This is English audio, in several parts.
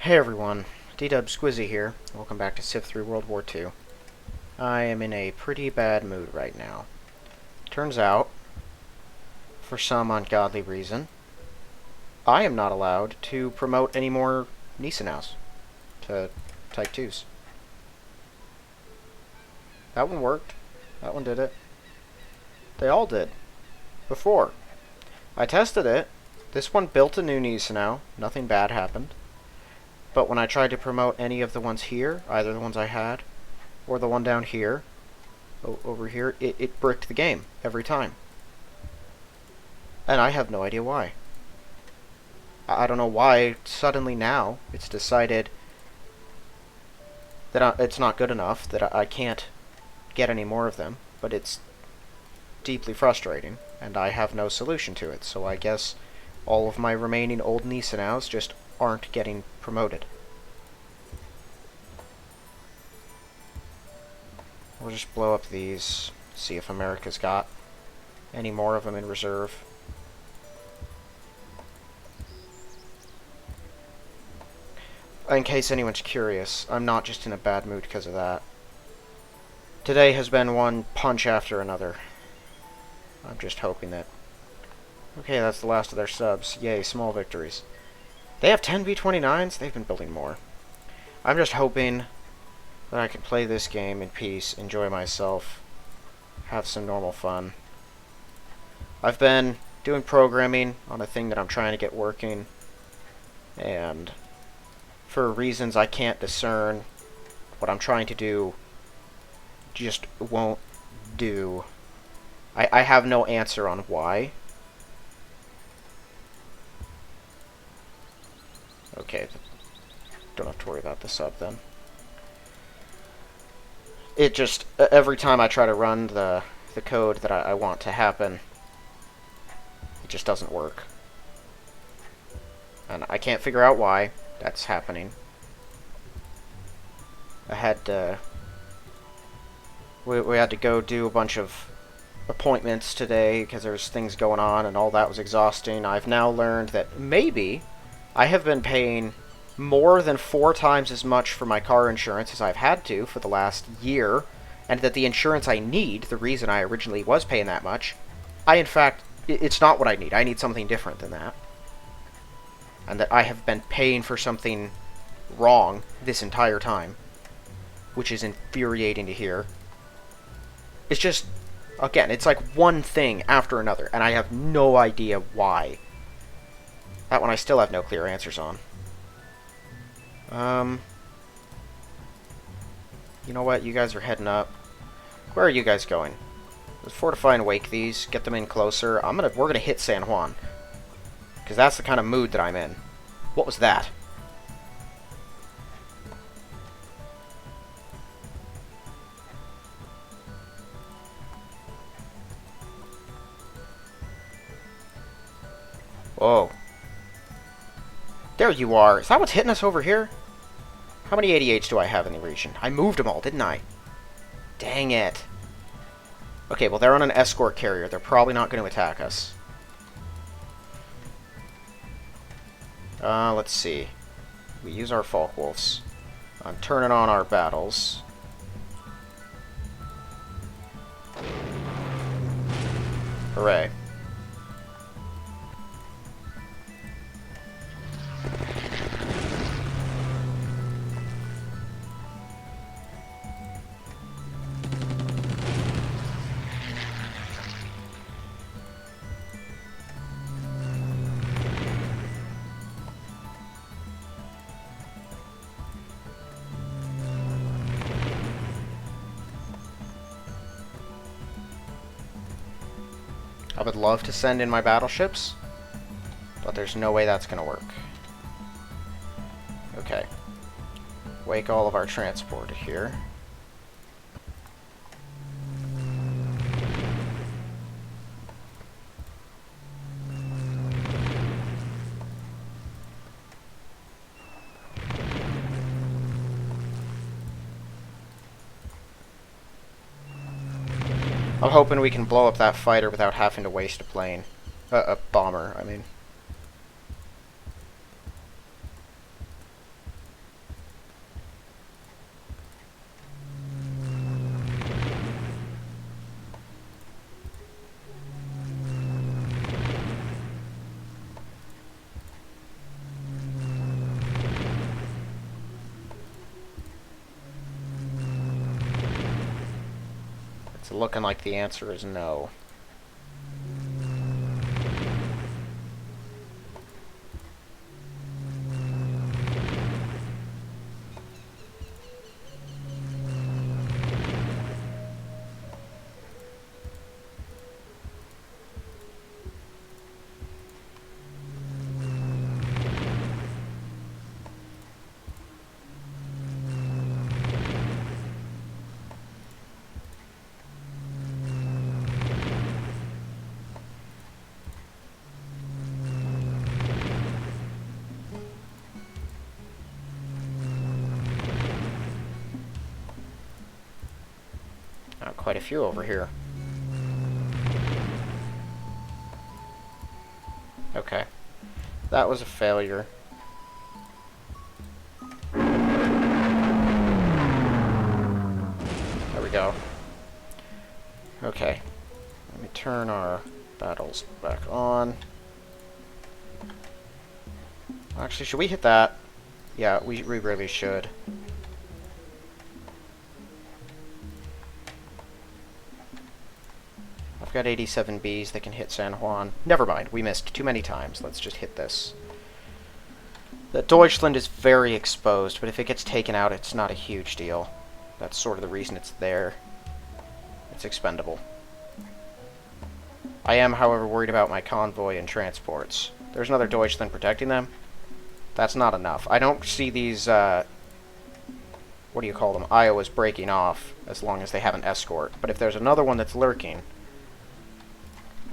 Hey everyone, D-Dub Squizzy here. Welcome back to Civ 3 World War II. I am in a pretty bad mood right now. Turns out, for some ungodly reason, I am not allowed to promote any more Gneisenau's to Type 2s. That one worked. That one did it. They all did. Before. I tested it. This one built a new Gneisenau. Nothing bad happened. But when I tried to promote any of the ones here, either the ones I had, or the one down here, over here, it bricked the game every time. And I have no idea why. I don't know why suddenly now it's decided that it's not good enough, that I can't get any more of them, but it's deeply frustrating, and I have no solution to it, so I guess all of my remaining old Gneisenau's just aren't getting promoted. We'll just blow up these, see if America's got any more of them in reserve. In case anyone's curious, I'm not just in a bad mood because of that. Today has been one punch after another. I'm just hoping that... Okay, that's the last of their subs. Yay, small victories. They have 10 V-29s? They've been building more. I'm just hoping that I can play this game in peace, enjoy myself, have some normal fun. I've been doing programming on a thing that I'm trying to get working, and for reasons I can't discern, what I'm trying to do just won't do. I have no answer on why. Okay, don't have to worry about the sub then. It just, every time I try to run the code that I want to happen, it just doesn't work. And I can't figure out why that's happening. I had to... We had to go do a bunch of appointments today because there's things going on and all that was exhausting. I've now learned that maybe I have been paying more than 4 times as much for my car insurance as I've had to for the last year, and that the insurance I need, the reason I originally was paying that much, in fact, it's not what I need. I need something different than that. And that I have been paying for something wrong this entire time, which is infuriating to hear. It's just, again, it's like one thing after another, and I have no idea why. That one I still have no clear answers on. You know what? You guys are heading up. Where are you guys going? Let's fortify and wake these. Get them in closer. We're gonna hit San Juan, because that's the kind of mood that I'm in. What was that? Whoa. There you are. Is that what's hitting us over here? How many 88s do I have in the region? I moved them all, didn't I? Dang it. Okay, well, they're on an escort carrier. They're probably not going to attack us. Let's see. We use our Falkwolves. I'm turning on our battles. Hooray. I would love to send in my battleships, but there's no way that's going to work. Okay. Wake all of our transport here. I'm hoping we can blow up that fighter without having to waste a plane. A bomber, I mean. It's looking like the answer is no. Quite a few over here. Okay. That was a failure. There we go. Okay. Let me turn our battles back on. Actually, should we hit that? Yeah, we really should. I've got 87 Bs that can hit San Juan. Never mind, we missed too many times. Let's just hit this. The Deutschland is very exposed, but if it gets taken out, it's not a huge deal. That's sort of the reason it's there. It's expendable. I am, however, worried about my convoy and transports. There's another Deutschland protecting them. That's not enough. I don't see these, what do you call them, Iowas breaking off as long as they have an escort. But if there's another one that's lurking...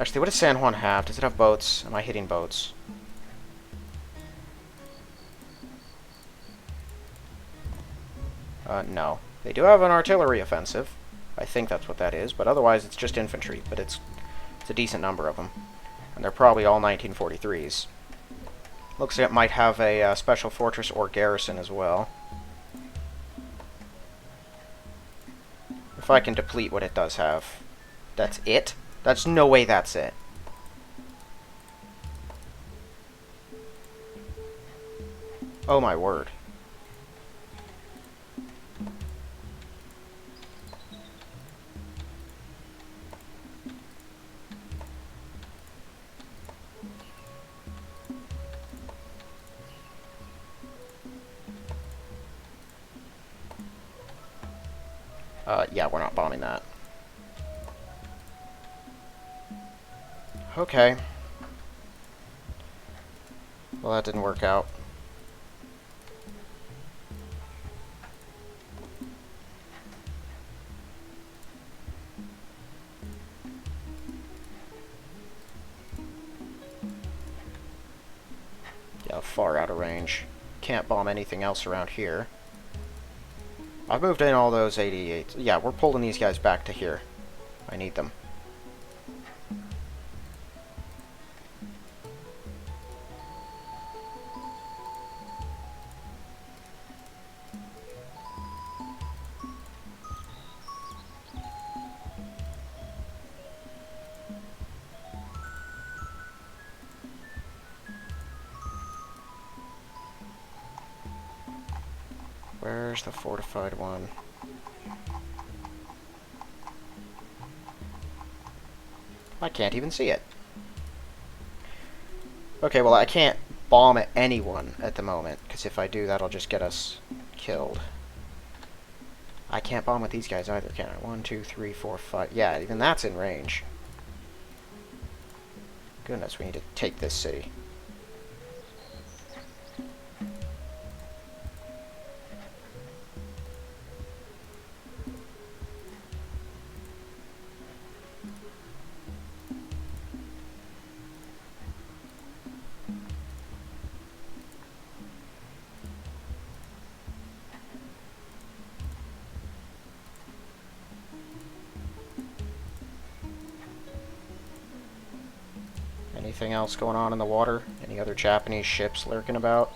Actually, what does San Juan have? Does it have boats? Am I hitting boats? No. They do have an artillery offensive. I think that's what that is, but otherwise it's just infantry. But it's a decent number of them. And they're probably all 1943s. Looks like it might have a special fortress or garrison as well. If I can deplete what it does have. That's it? That's no way that's it. Oh my word. Yeah, we're not bombing that. Okay. Well, that didn't work out. Yeah, far out of range. Can't bomb anything else around here. I've moved in all those 88s. Yeah, we're pulling these guys back to here. I need them. Where's the fortified one? I can't even see it. Okay, well I can't bomb at anyone at the moment, because if I do, that'll just get us killed. I can't bomb with these guys either, can I? 1, 2, 3, 4, 5... Yeah, even that's in range. Goodness, we need to take this city. Anything else going on in the water? Any other Japanese ships lurking about?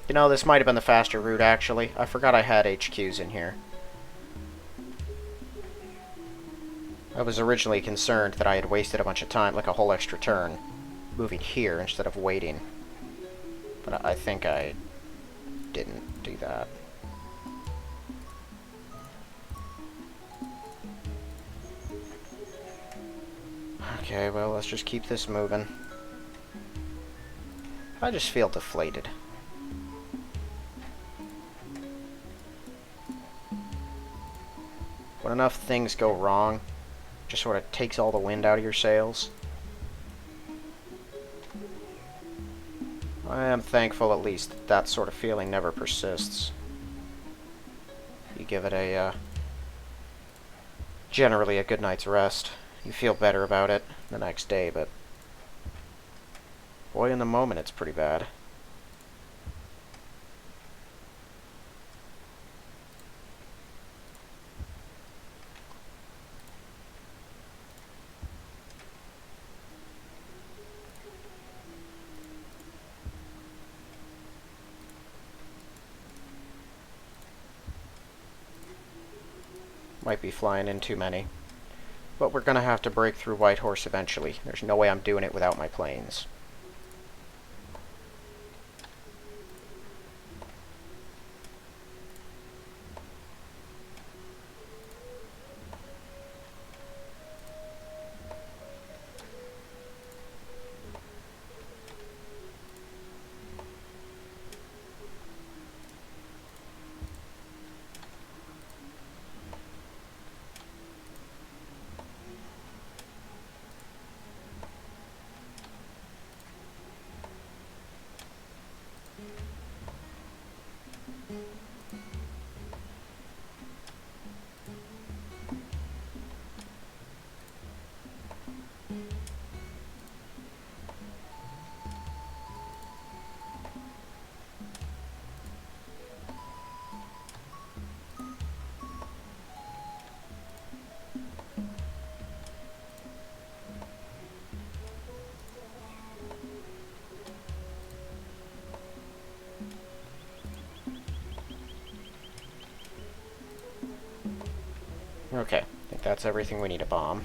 You know, this might have been the faster route, actually. I forgot I had HQs in here. I was originally concerned that I had wasted a bunch of time, like a whole extra turn, moving here instead of waiting. But I think I didn't do that. Okay, well, let's just keep this moving. I just feel deflated. When enough things go wrong, just sort of takes all the wind out of your sails. I am thankful at least that that sort of feeling never persists. You give it a, generally a good night's rest. You feel better about it the next day, but boy, in the moment it's pretty bad. Might be flying in too many. But we're gonna have to break through Whitehorse eventually. There's no way I'm doing it without my planes. Okay, I think that's everything we need to bomb.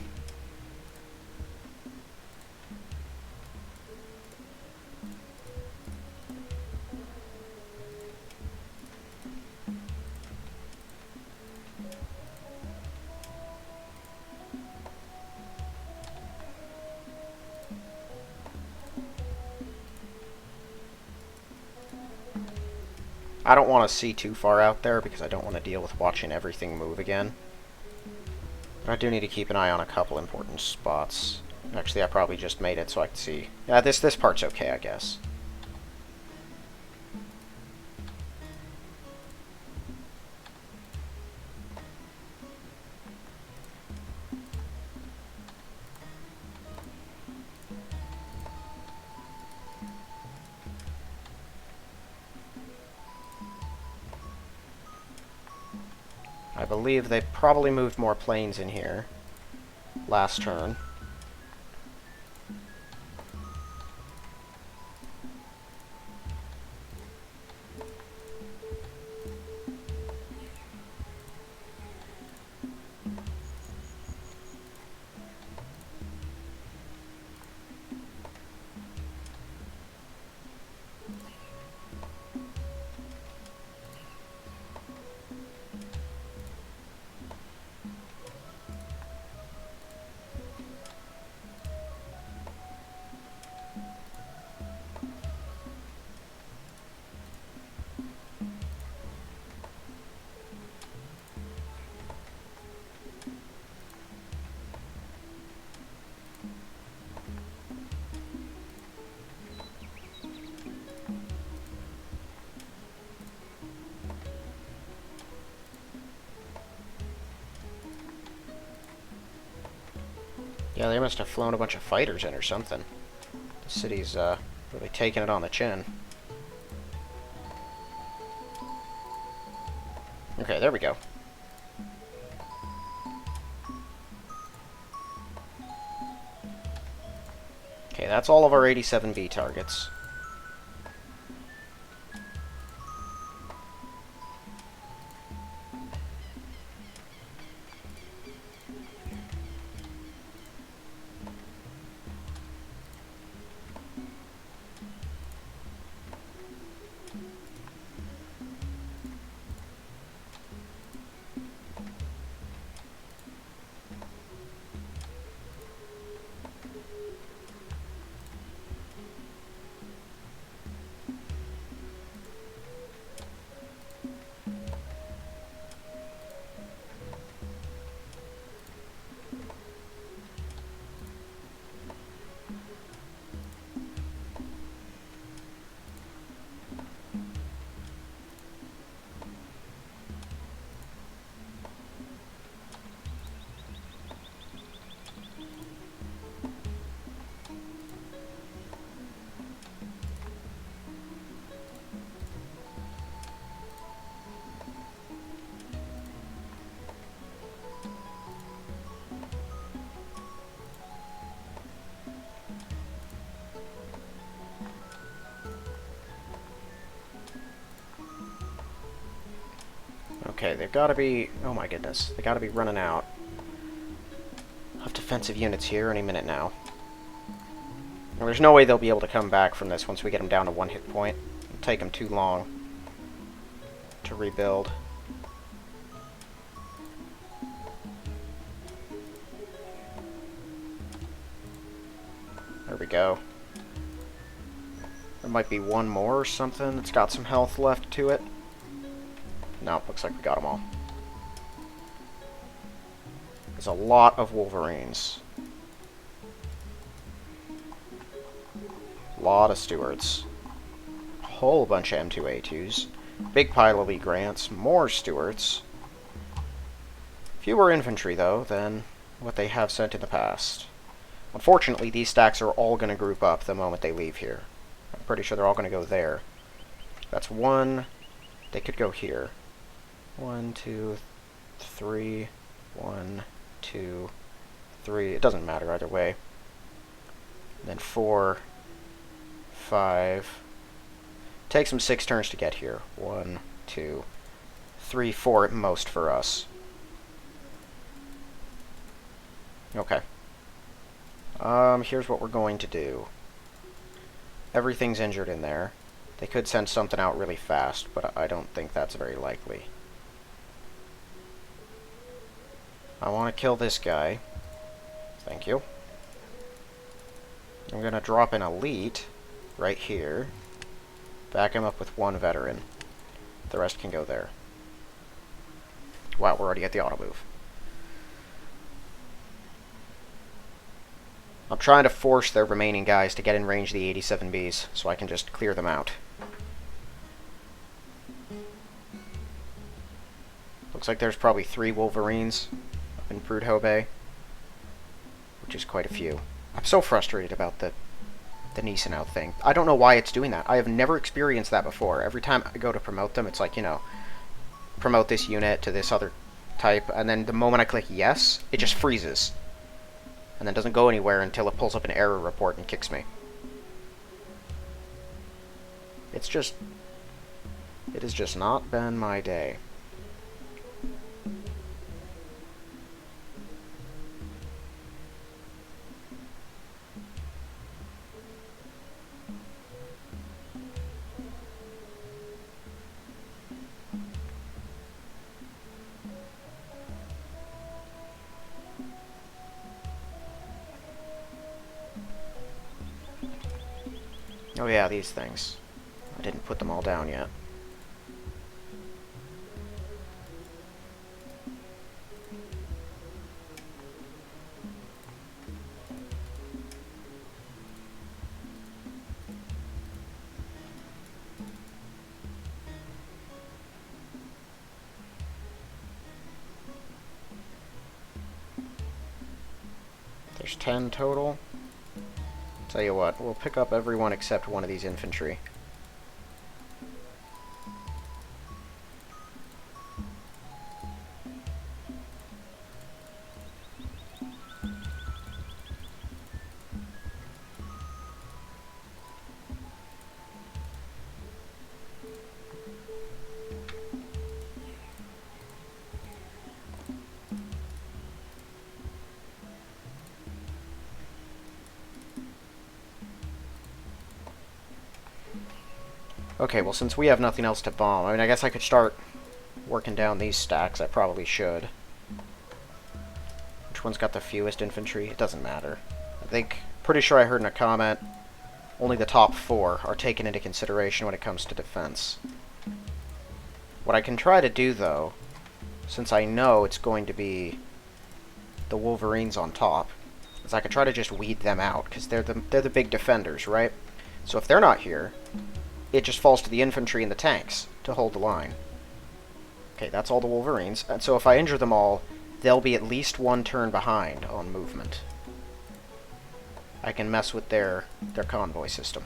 I don't want to see too far out there because I don't want to deal with watching everything move again. But I do need to keep an eye on a couple important spots. Actually, I probably just made it so I can see. Yeah, this part's okay, I guess. I believe they probably moved more planes in here last turn. Yeah, they must have flown a bunch of fighters in or something. The city's, really taking it on the chin. Okay, there we go. Okay, that's all of our 87B targets. Okay, they've got to be... Oh my goodness. They got to be running out of defensive units here any minute now. And there's no way they'll be able to come back from this once we get them down to 1 hit point. It'll take them too long to rebuild. There we go. There might be one more or something that's got some health left to it. No, looks like we got them all. There's a lot of Wolverines. A lot of Stewards. A whole bunch of M2A2s. Big pile of Lee Grants. More Stewards. Fewer infantry, though, than what they have sent in the past. Unfortunately, these stacks are all going to group up the moment they leave here. I'm pretty sure they're all going to go there. That's one. They could go here. 1, 2, 3. 1, 2, 3. It doesn't matter either way. And then 4, 5. Takes them 6 turns to get here. 1, 2, 3, 4 at most for us. Okay. Here's what we're going to do. Everything's injured in there. They could send something out really fast, but I don't think that's very likely. I want to kill this guy. Thank you. I'm going to drop an elite right here. Back him up with 1 veteran. The rest can go there. Wow, we're already at the auto move. I'm trying to force their remaining guys to get in range of the 87Bs, so I can just clear them out. Looks like there's probably 3 Wolverines up in Prudhoe Bay, which is quite a few. I'm so frustrated about the Gneisenau thing. I don't know why it's doing that. I have never experienced that before. Every time I go to promote them, it's like, you know, promote this unit to this other type, and then the moment I click yes, it just freezes. And then doesn't go anywhere until it pulls up an error report and kicks me. It has just not been my day. Oh yeah, these things. I didn't put them all down yet. There's 10 total. Tell you what, we'll pick up everyone except one of these infantry. Okay, well, since we have nothing else to bomb, I mean, I guess I could start working down these stacks. I probably should. Which one's got the fewest infantry? It doesn't matter. Pretty sure I heard in a comment, only the top 4 are taken into consideration when it comes to defense. What I can try to do, though, since I know it's going to be the Wolverines on top, is I could try to just weed them out, because they're the big defenders, right? So if they're not here, it just falls to the infantry and the tanks to hold the line. Okay, that's all the Wolverines. And so if I injure them all, they'll be at least 1 turn behind on movement. I can mess with their convoy system.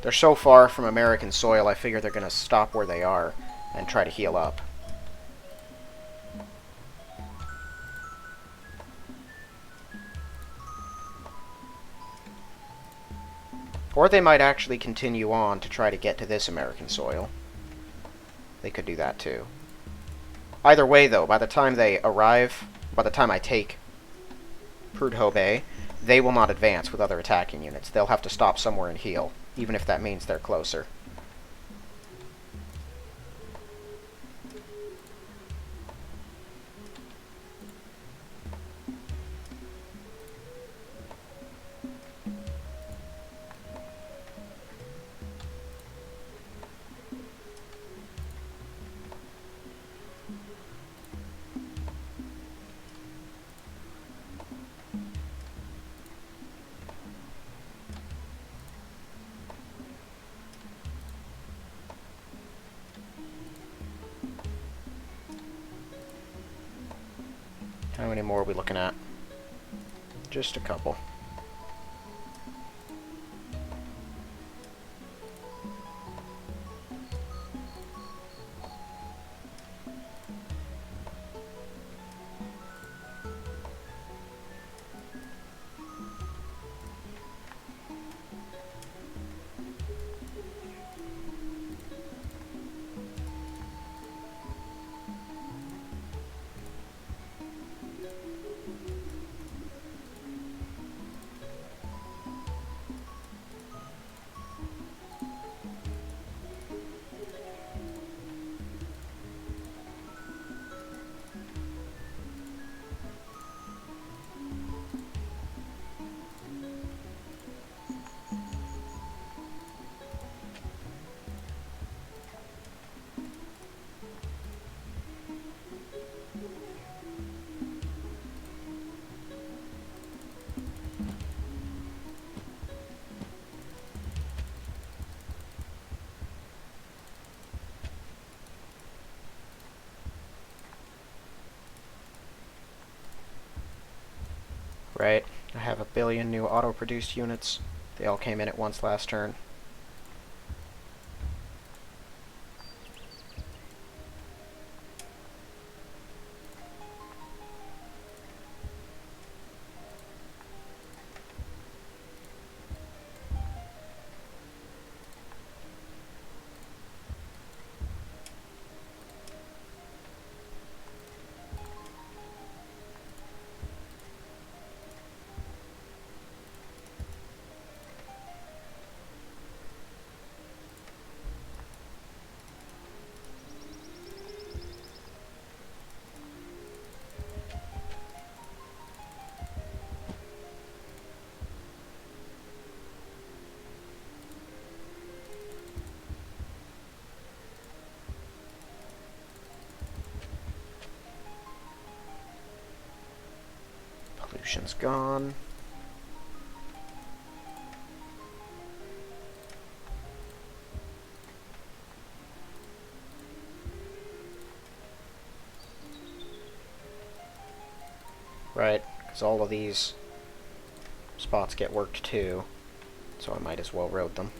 They're so far from American soil, I figure they're going to stop where they are and try to heal up. Or they might actually continue on to try to get to this American soil. They could do that too. Either way, though, by the time they arrive, by the time I take Prudhoe Bay, they will not advance with other attacking units. They'll have to stop somewhere and heal, even if that means they're closer. How many more are we looking at? Just a couple. Right. I have a billion new auto-produced units. They all came in at once last turn. Pollution's gone. Right, because all of these spots get worked too, so I might as well road them.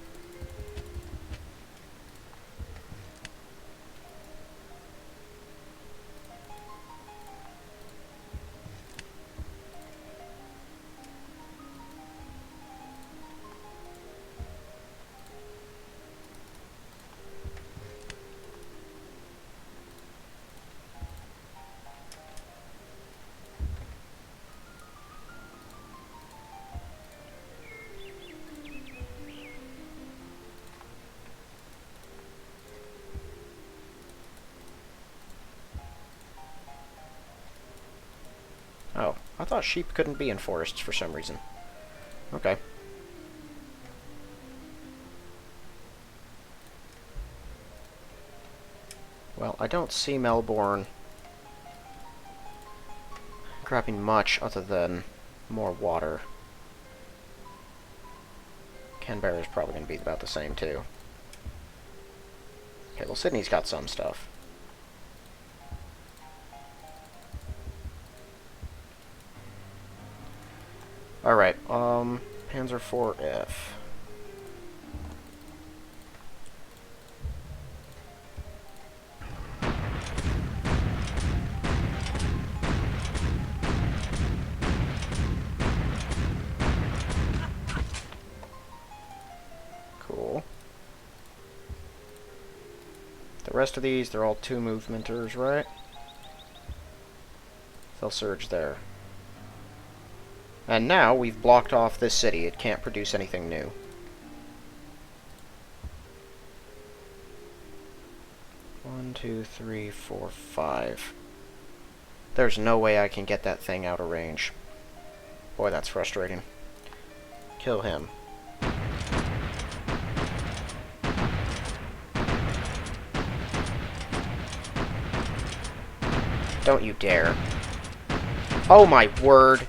Oh, I thought sheep couldn't be in forests for some reason. Okay. Well, I don't see Melbourne grabbing much other than more water. Canberra is probably going to be about the same, too. Okay, well, Sydney's got some stuff. Alright, Panzer IV-F. The rest of these, they're all 2 movementers, right? They'll surge there. And now we've blocked off this city. It can't produce anything new. One, two, three, four, 5. There's no way I can get that thing out of range. Boy, that's frustrating. Kill him. Don't you dare. Oh my word.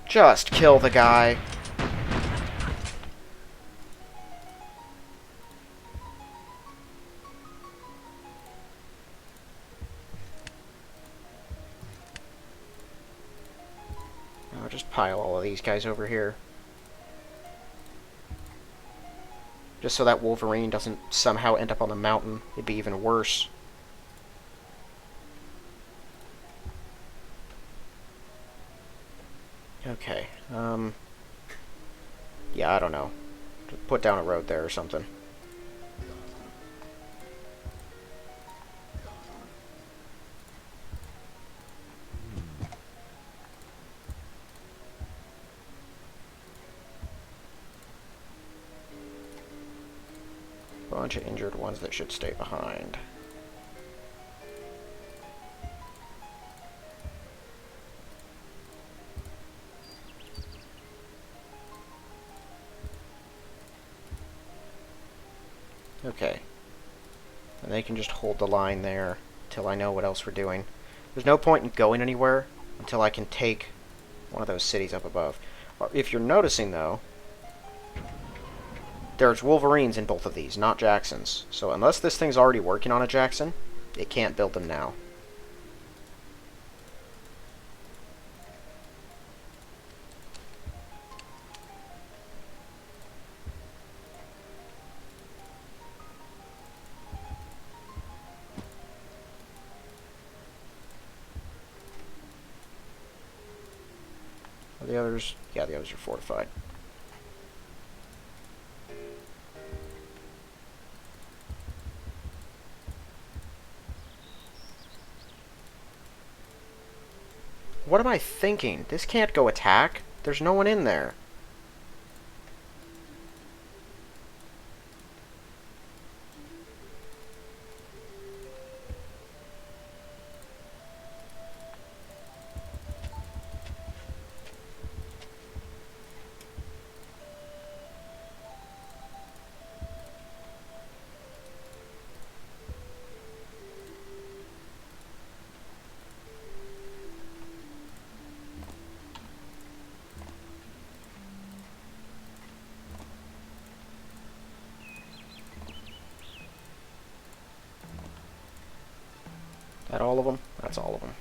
Just kill the guy. I'll just pile all of these guys over here. Just so that Wolverine doesn't somehow end up on the mountain. It'd be even worse. Okay, yeah, I don't know. Just put down a road there or something. Bunch of injured ones that should stay behind. Okay. And they can just hold the line there until I know what else we're doing. There's no point in going anywhere until I can take one of those cities up above. If you're noticing, though, there's Wolverines in both of these, not Jacksons. So unless this thing's already working on a Jackson, it can't build them now. Are the others? Yeah, the others are fortified. What am I thinking? This can't go attack. There's no one in there. That all of them? That's all of them.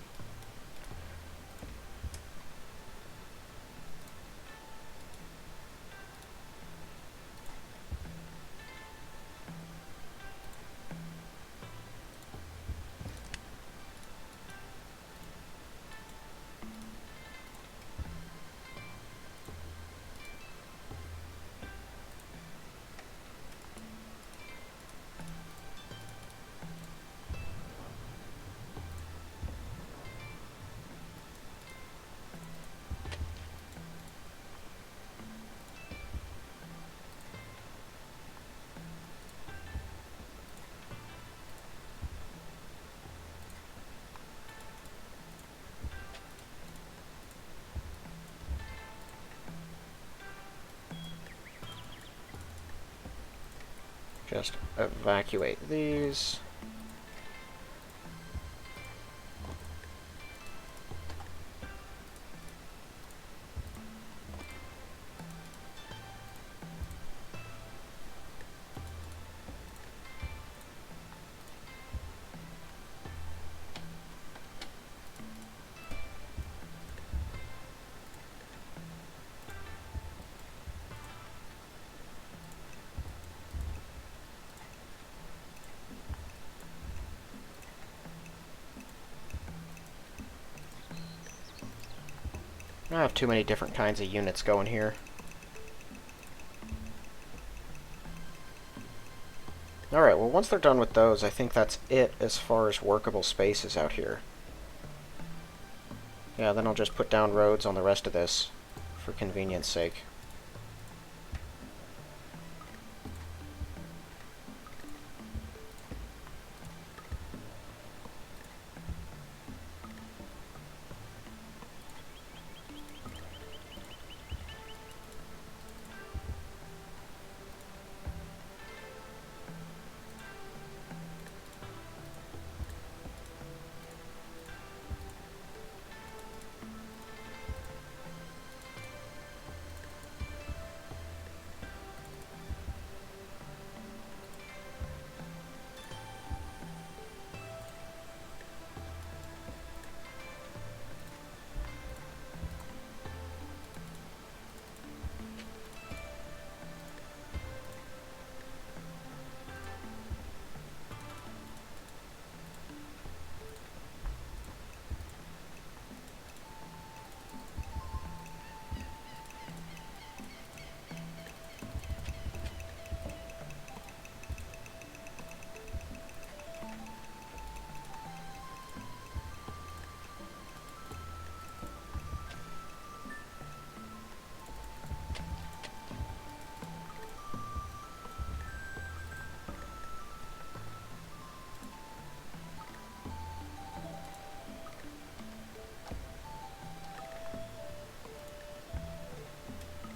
Just evacuate these. I have too many different kinds of units going here. Alright, well once they're done with those, I think that's it as far as workable spaces out here. Yeah, then I'll just put down roads on the rest of this, for convenience sake.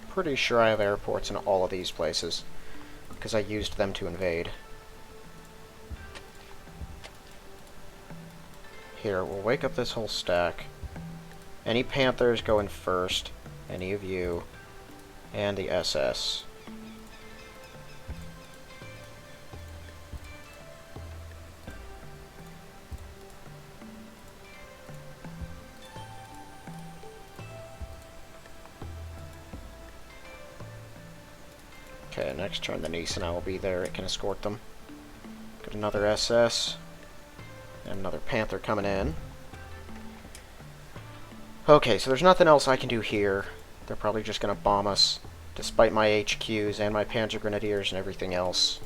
Pretty sure I have airports in all of these places, because I used them to invade. Here, we'll wake up this whole stack. Any Panthers go in first, any of you, and the SS. Okay, next turn the Gneisenau will be there. It can escort them. Got another SS. And another Panther coming in. Okay, so there's nothing else I can do here. They're probably just going to bomb us. Despite my HQs and my Panzer Grenadiers and everything else,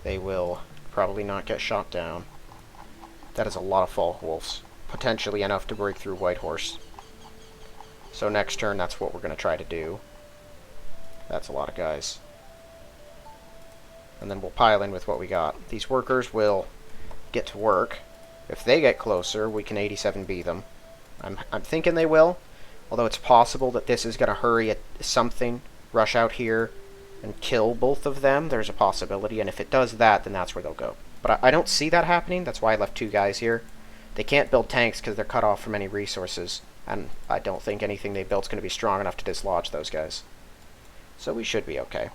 they will probably not get shot down. That is a lot of Falkwolves. Potentially enough to break through Whitehorse. So next turn, that's what we're going to try to do. That's a lot of guys. And then we'll pile in with what we got. These workers will get to work. If they get closer, we can 87B them. I'm thinking they will, although it's possible that this is going to hurry at something, rush out here, and kill both of them. There's a possibility, and if it does that, then that's where they'll go. But I don't see that happening. That's why I left 2 guys here. They can't build tanks because they're cut off from any resources, and I don't think anything they build's going to be strong enough to dislodge those guys. So we should be okay.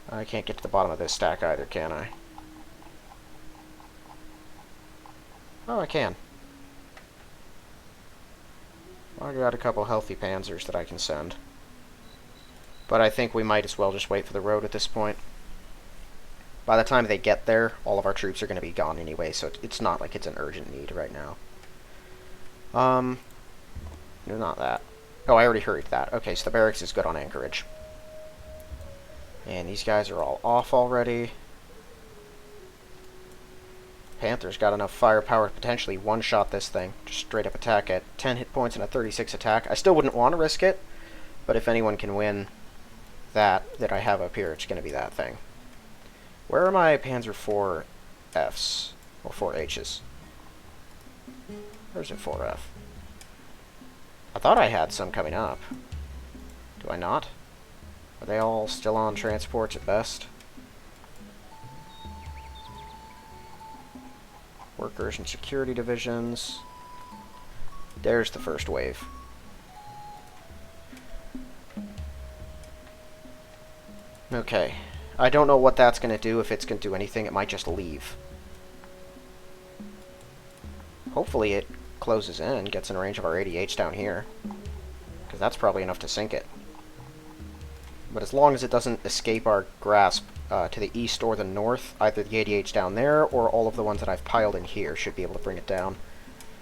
I can't get to the bottom of this stack either, can I? Oh, I can. Well, I got a couple healthy Panzers that I can send. But I think we might as well just wait for the road at this point. By the time they get there, all of our troops are going to be gone anyway, so it's not like it's an urgent need right now. No, not that. Oh, I already hurried that. Okay, so the barracks is good on Anchorage. And these guys are all off already. Panther's got enough firepower to potentially one-shot this thing. Just straight up attack at 10 hit points and a 36 attack. I still wouldn't want to risk it, but if anyone can win that I have up here, it's going to be that thing. Where are my Panzer IV Fs? Or 4Hs? Where's it 4F? I thought I had some coming up. Do I not? Are they all still on transports at best? Workers and security divisions. There's the first wave. Okay. I don't know what that's going to do. If it's going to do anything, it might just leave. Hopefully it closes in, gets in range of our ADH down here. Because that's probably enough to sink it. But as long as it doesn't escape our grasp to the east or the north, either the ADH down there or all of the ones that I've piled in here should be able to bring it down.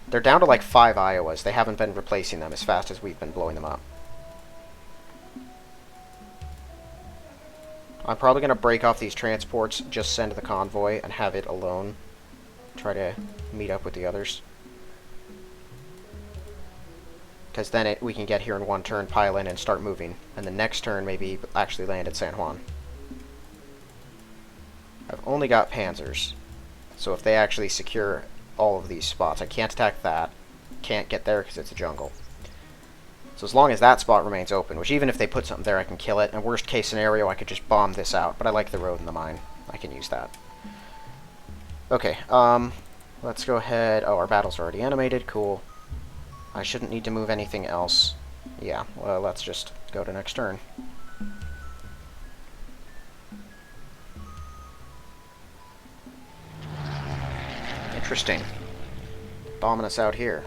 They're down to like 5 Iowas. They haven't been replacing them as fast as we've been blowing them up. I'm probably going to break off these transports, just send the convoy, and have it alone. Try to meet up with the others. Because then we can get here in one turn, pile in, and start moving. And the next turn, maybe actually land at San Juan. I've only got panzers. So if they actually secure all of these spots, I can't attack that. Can't get there because it's a jungle. So as long as that spot remains open, which even if they put something there, I can kill it. And worst case scenario, I could just bomb this out. But I like the road and the mine. I can use that. Okay, let's go ahead. Oh, our battle's already animated. Cool. I shouldn't need to move anything else. Yeah, well, let's just go to next turn. Interesting. Bombing us out here.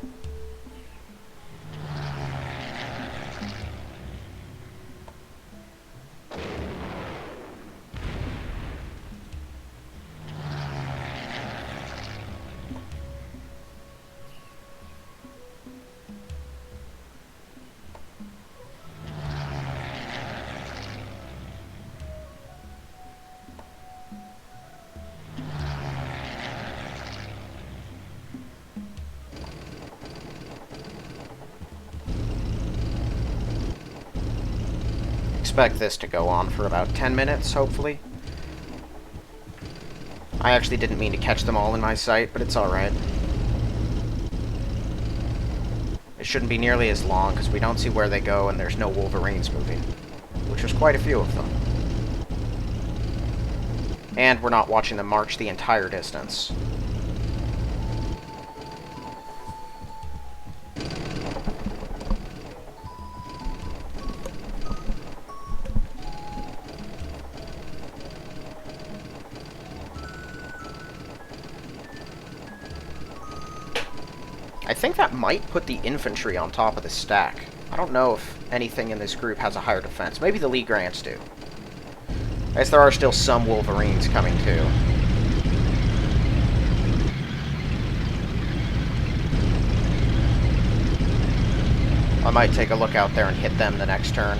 Expect this to go on for about 10 minutes, hopefully. I actually didn't mean to catch them all in my sight, but it's alright. It shouldn't be nearly as long, because we don't see where they go, and there's no Wolverines moving. Which was quite a few of them. And we're not watching them march the entire distance. I think that might put the infantry on top of the stack. I don't know if anything in this group has a higher defense. Maybe the Lee Grants do. I guess there are still some Wolverines coming too. I might take a look out there and hit them the next turn.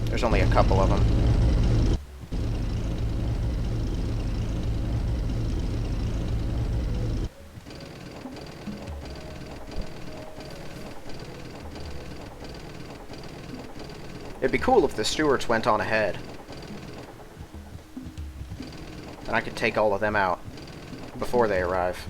There's only a couple of them. It'd be cool if the Stuarts went on ahead. And I could take all of them out before they arrive.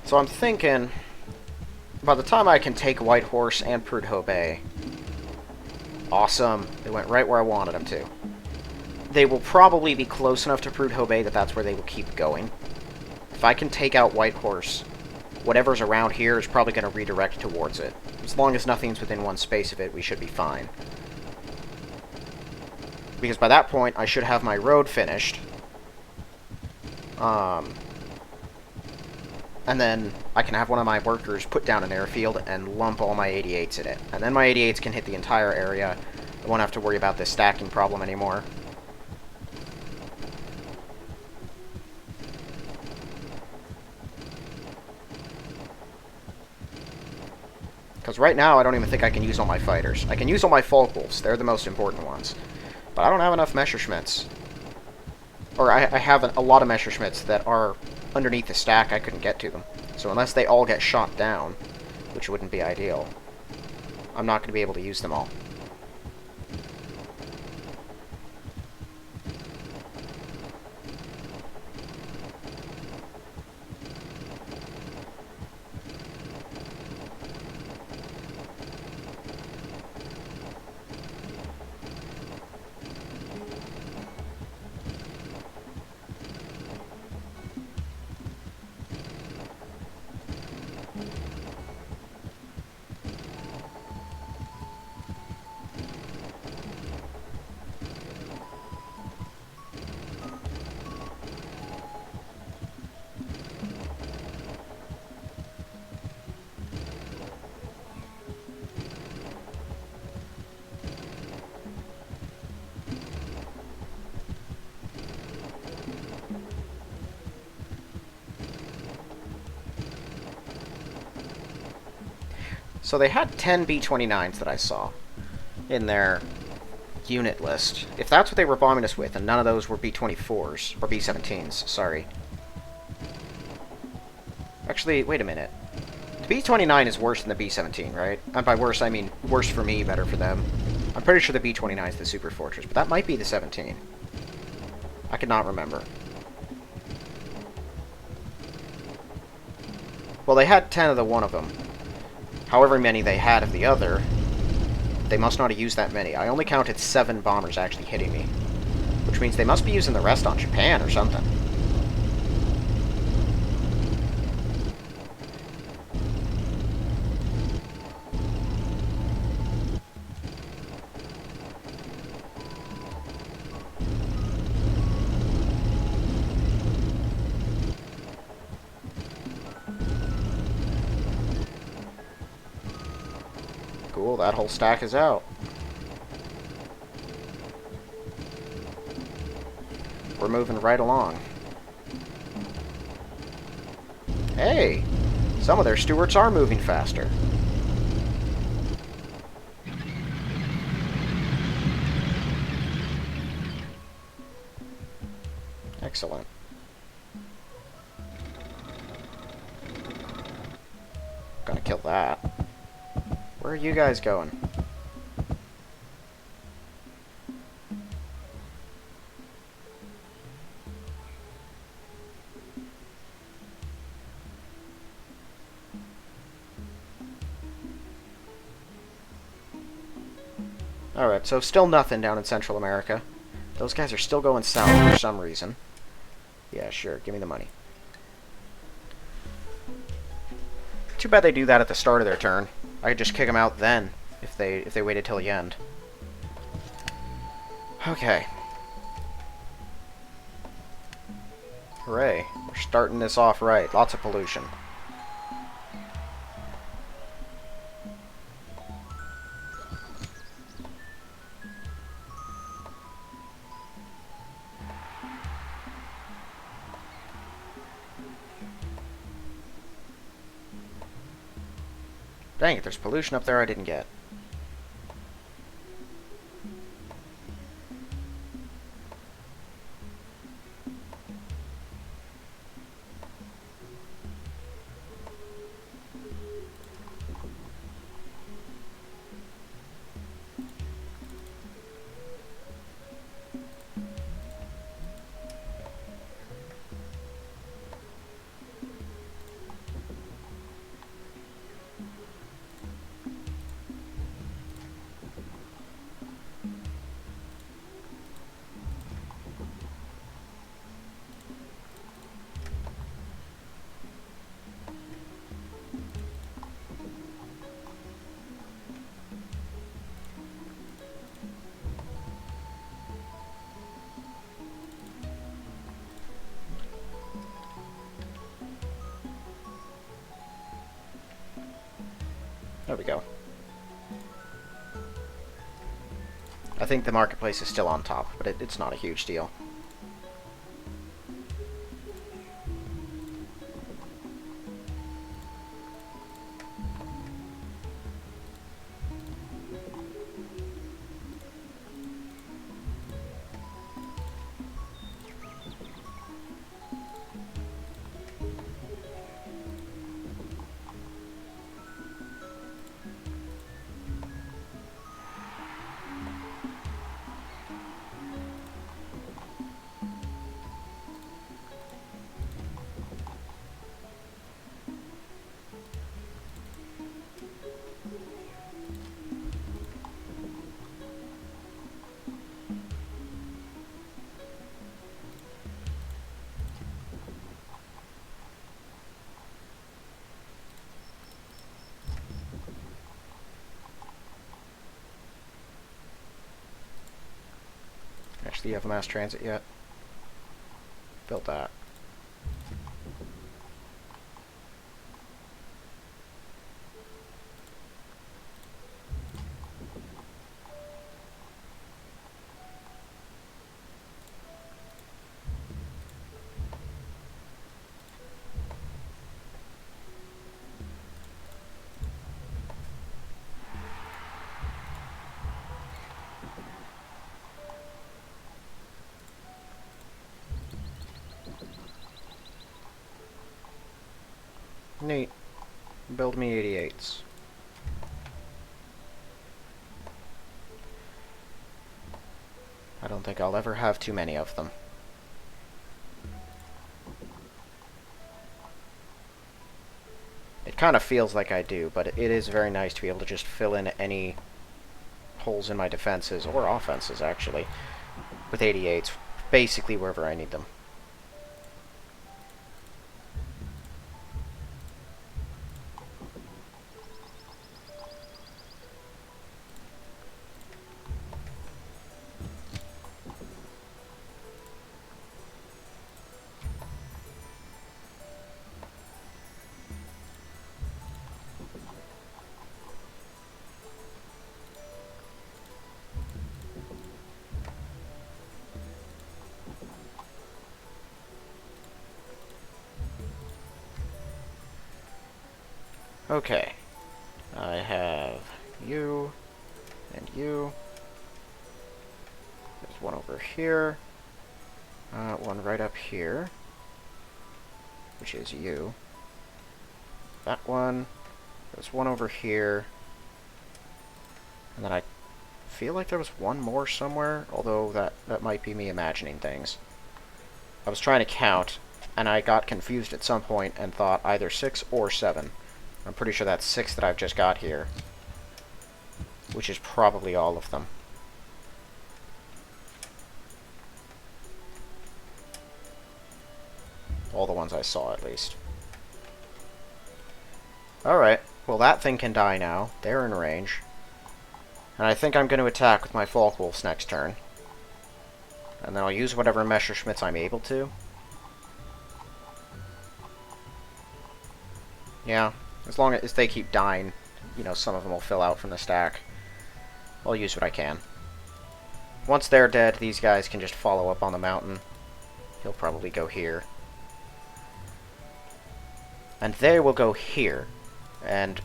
So I'm thinking, by the time I can take Whitehorse and Prudhoe Bay, awesome, they went right where I wanted them to. They will probably be close enough to Prudhoe Bay that that's where they will keep going. If I can take out Whitehorse, whatever's around here is probably going to redirect towards it. As long as nothing's within one space of it, we should be fine. Because by that point, I should have my road finished. And then I can have one of my workers put down an airfield and lump all my 88s in it. And then my 88s can hit the entire area. I won't have to worry about this stacking problem anymore. Because right now, I don't even think I can use all my fighters. I can use all my Folkwolves. They're the most important ones. But I don't have enough Messerschmitts. Or I have a lot of Messerschmitts that are underneath the stack. I couldn't get to them. So unless they all get shot down, which wouldn't be ideal. I'm not going to be able to use them all. So they had 10 B-29s that I saw in their unit list. If that's what they were bombing us with, and none of those were B-24s, or B-17s, sorry. Actually, wait a minute. The B-29 is worse than the B-17, right? And by worse, I mean worse for me, better for them. I'm pretty sure the B-29 is the Super Fortress, but that might be the 17. I could not remember. Well, they had 10 of the one of them. However many they had of the other, they must not have used that many. I only counted 7 bombers actually hitting me, which means they must be using the rest on Japan or something. Cool, that whole stack is out. We're moving right along. Hey! Some of their Stuarts are moving faster. Excellent. Gonna kill that. Where are you guys going? Alright, so still nothing down in Central America. Those guys are still going south for some reason. Yeah, sure, give me the money. Too bad they do that at the start of their turn. I could just kick them out then, if they waited till the end. Okay. Hooray. We're starting this off right. Lots of pollution. Dang it, there's pollution up there I didn't get. There we go. I think the marketplace is still on top, but it's not a huge deal. Do you have a mass transit yet? Build that. Neat. Build me 88s. I don't think I'll ever have too many of them. It kind of feels like I do, but it is very nice to be able to just fill in any holes in my defenses, or offenses actually, with 88s, basically wherever I need them. Okay, I have you, and you. There's one over here, one right up here, which is you. That one, there's one over here, and then I feel like there was one more somewhere, although that might be me imagining things. I was trying to count, and I got confused at some point and thought either 6 or 7. I'm pretty sure that's 6 that I've just got here, which is probably all of them. All the ones I saw, at least. Alright, well that thing can die now. They're in range. And I think I'm going to attack with my Folkwolves next turn. And then I'll use whatever Messerschmitts I'm able to. Yeah. As long as they keep dying, you know, some of them will fill out from the stack. I'll use what I can. Once they're dead, these guys can just follow up on the mountain. He'll probably go here. And they will go here. And,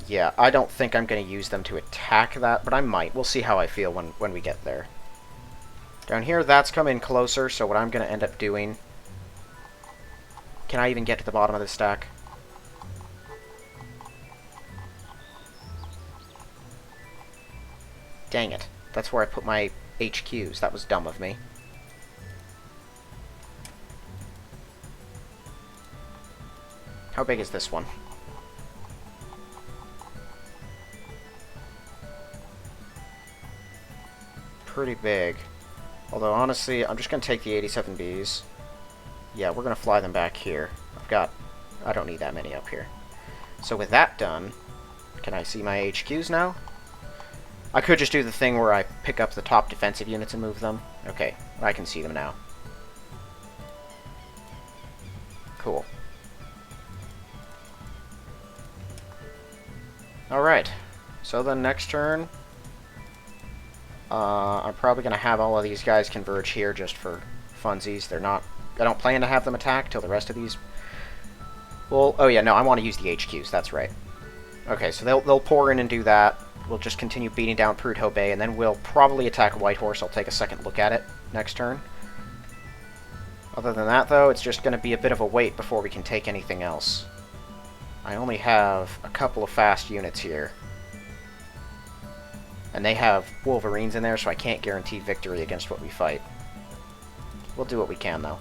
yeah, I don't think I'm going to use them to attack that, but I might. We'll see how I feel when we get there. Down here, that's come in closer, so what I'm going to end up doing... Can I even get to the bottom of the stack? Dang it. That's where I put my HQs. That was dumb of me. How big is this one? Pretty big. Although, honestly, I'm just going to take the 87Bs. Yeah, we're going to fly them back here. I don't need that many up here. So with that done, can I see my HQs now? I could just do the thing where I pick up the top defensive units and move them. Okay, I can see them now. Cool. Alright, so then next turn, I'm probably going to have all of these guys converge here just for funsies. I don't plan to have them attack till the rest of these... Well, oh yeah, no, I want to use the HQs, that's right. Okay, so they'll pour in and do that. We'll just continue beating down Prudhoe Bay, and then we'll probably attack Whitehorse. I'll take a second look at it next turn. Other than that, though, it's just going to be a bit of a wait before we can take anything else. I only have a couple of fast units here. And they have Wolverines in there, so I can't guarantee victory against what we fight. We'll do what we can, though.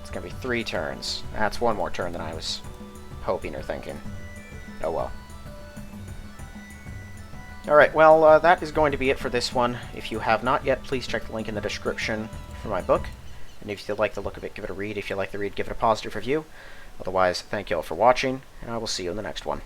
It's going to be 3 turns. That's one more turn than I was hoping or thinking. Oh well. Alright, well, that is going to be it for this one. If you have not yet, please check the link in the description for my book. And if you like the look of it, give it a read. If you like the read, give it a positive review. Otherwise, thank you all for watching, and I will see you in the next one.